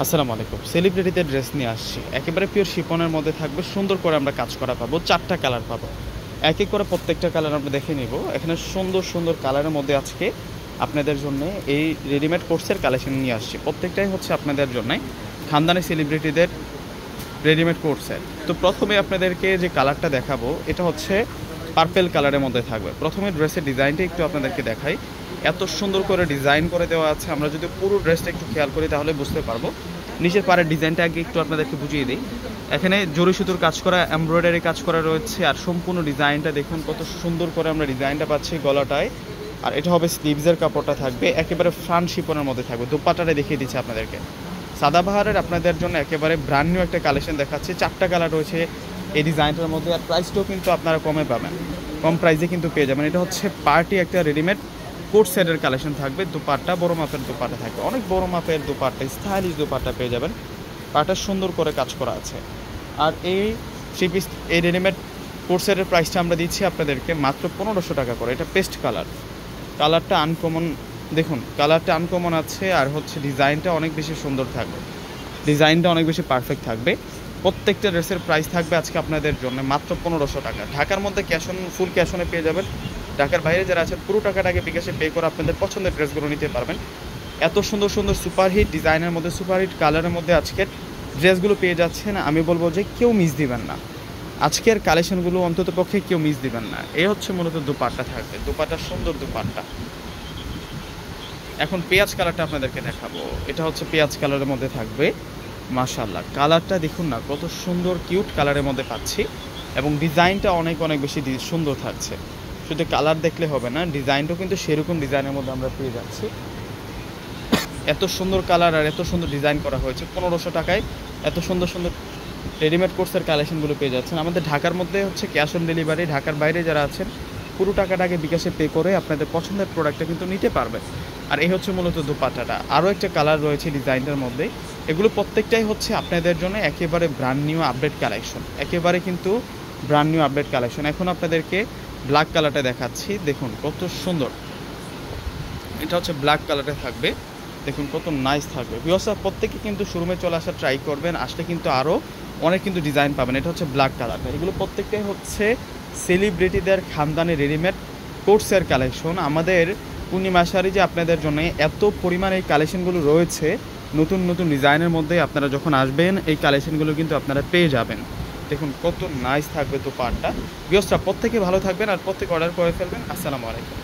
আসসালামু আলাইকুম। সেলিব্রিটিদের ড্রেস নিয়ে আসছি। একেবারে পিওর শিফনের মধ্যে থাকবে, সুন্দর করে আমরা কাজ করা পাবো। 4টা কালার পাবো। এক এক করে প্রত্যেকটা কালার আমরা দেখে নিব। এখানে সুন্দর সুন্দর কালারের মধ্যে আজকে আপনাদের জন্য এই রেডিমেড কোর্সের কালেকশন নিয়ে আসছি। প্রত্যেকটাই হচ্ছে আপনাদের জন্য খানদানি সেলিব্রিটিদের রেডিমেড কোর্সের। তো প্রথমে আপনাদেরকে যে কালারটা দেখাবো এটা হচ্ছে পার্পেল কালারের মধ্যে থাকবে। প্রথমে ড্রেসের ডিজাইনটা একটু আপনাদেরকে দেখাই। এত সুন্দর করে ডিজাইন করে দেওয়া আছে, আমরা যদি পুরো ড্রেসটা একটু খেয়াল করি তাহলে বুঝতে পারবো। নিচের পাড়ের ডিজাইনটা আগে একটু আপনাদেরকে বুঝিয়ে দিই। এখানে জরি সুতোর কাজ করা, এমব্রয়ডারি কাজ করা রয়েছে, আর সম্পূর্ণ ডিজাইনটা দেখুন কত সুন্দর করে আমরা ডিজাইনটা পাচ্ছি গলাটায়। আর এটা হবে স্লিভসের কাপড়টা থাকবে, একেবারে ফ্রন্ট শিপনের মধ্যে থাকবে। দোপাট্টাটা দেখিয়ে দিচ্ছি আপনাদেরকে। সাদাবাহারের আপনাদের জন্য একেবারে ব্র্যান্ড নিউ একটা কালেকশন দেখাচ্ছি। 4টা কালার রয়েছে এই ডিজাইনটার মধ্যে, আর প্রাইসটাও কিন্তু আপনারা কমে পাবেন, কম প্রাইসে কিন্তু পেয়ে যাবেন। এটা হচ্ছে পার্টি একটা রেডিমেড কোট সেটের কালেকশন থাকবে। দুপাট্টা বড় মাপের দুপাট্টা থাকবে, অনেক বড় মাপের দুপাট্টা, স্টাইলিশ দুপাট্টা পেয়ে যাবেন। পাটা সুন্দর করে কাজ করা আছে। আর এই থ্রি পিস এই রেডিমেড কোট সেটের প্রাইসটা আমরা দিচ্ছি আপনাদেরকে মাত্র 1500 টাকা করে। এটা পেস্ট কালার, কালারটা আনকমন, দেখুন কালারটা আনকমন আছে, আর হচ্ছে ডিজাইনটা অনেক বেশি সুন্দর থাকবে, ডিজাইনটা অনেক বেশি পারফেক্ট থাকবে। প্রত্যেকটা ড্রেসের প্রাইস থাকবে আজকে আপনাদের জন্য মাত্র 1500 টাকা। ঢাকার মধ্যে ক্যাশ অন, ফুল ক্যাশ অনে পেয়ে যাবেন। ঢাকার বাইরে যারা আছেন পুরো টাকাটাকে বিকাশে পে করে আপনাদের পছন্দের ড্রেসগুলো নিতে পারবেন। এত সুন্দর সুন্দর সুপারহিট ডিজাইনের মধ্যে, সুপারহিট কালারের মধ্যে আজকের ড্রেসগুলো পেয়ে যাচ্ছেন। আমি বলবো যে কেউ মিস দিবেন না, আজকের কালেকশনগুলো অন্তত পক্ষে কেউ মিস দিবেন না। এই হচ্ছে মূলত দুপাট্টা থাকবে, দুপাট্টা সুন্দর দুপাট্টা। এখন পেঁয়াজ কালারটা আপনাদেরকে দেখাবো। এটা হচ্ছে পেঁয়াজ কালারের মধ্যে থাকবে। মাশাআল্লাহ, কালারটা দেখুন না কত সুন্দর কিউট কালারের মধ্যে পাচ্ছি, এবং ডিজাইনটা অনেক অনেক বেশি সুন্দর থাকছে। শুধু কালার দেখলে হবে না, ডিজাইনটাও কিন্তু সেরকম ডিজাইনের মধ্যে আমরা পেয়ে যাচ্ছি। এত সুন্দর কালার আর এত সুন্দর ডিজাইন করা হয়েছে। 1500 টাকায় এত সুন্দর সুন্দর রেডিমেড কোর্সের কালেকশনগুলো পেয়ে যাচ্ছেন। আমাদের ঢাকার মধ্যে হচ্ছে ক্যাশ অন ডেলিভারি, ঢাকার বাইরে যারা আছেন পুরো টাকাটাকে বিকাশে পে করে আপনাদের পছন্দের প্রোডাক্টটা কিন্তু নিতে পারবে। আর এই হচ্ছে মূলত দুপাট্টাটা। আরও একটা কালার রয়েছে ডিজাইনটার মধ্যে। এগুলো প্রত্যেকটাই হচ্ছে আপনাদের জন্য একেবারে ব্র্যান্ড নিউ আপডেট কালেকশন, একেবারে কিন্তু ব্র্যান্ড নিউ আপডেট কালেকশন। এখন আপনাদেরকে ব্ল্যাক কালারটা দেখাচ্ছি, দেখুন কত সুন্দর। এটা হচ্ছে ব্ল্যাক কালারটা থাকবে, দেখুন কত নাইস থাকবে। ভিউয়ার্সরা প্রত্যেকে কিন্তু শোরুমে চলে আসা ট্রাই করবেন, আসলে কিন্তু আরও অনেক কিন্তু ডিজাইন পাবেন। এটা হচ্ছে ব্ল্যাক কালারটা। এগুলো প্রত্যেকটাই হচ্ছে সেলিব্রিটিদের খানদানি রেডিমেড কোর্সের কালেকশন। আমাদের পূর্ণিমা শাড়ি যে আপনাদের জন্য এত পরিমাণে এই কালেকশনগুলো রয়েছে নতুন নতুন ডিজাইনের মধ্যে, আপনারা যখন আসবেন এই কালেকশনগুলো কিন্তু আপনারা পেয়ে যাবেন। দেখুন কত নাইস থাকবে দোপাট্টা। ভিউয়ার্সরা প্রত্যেকে ভালো থাকবেন, আর প্রত্যেকে অর্ডার করে ফেলবেন। আসসালামু আলাইকুম।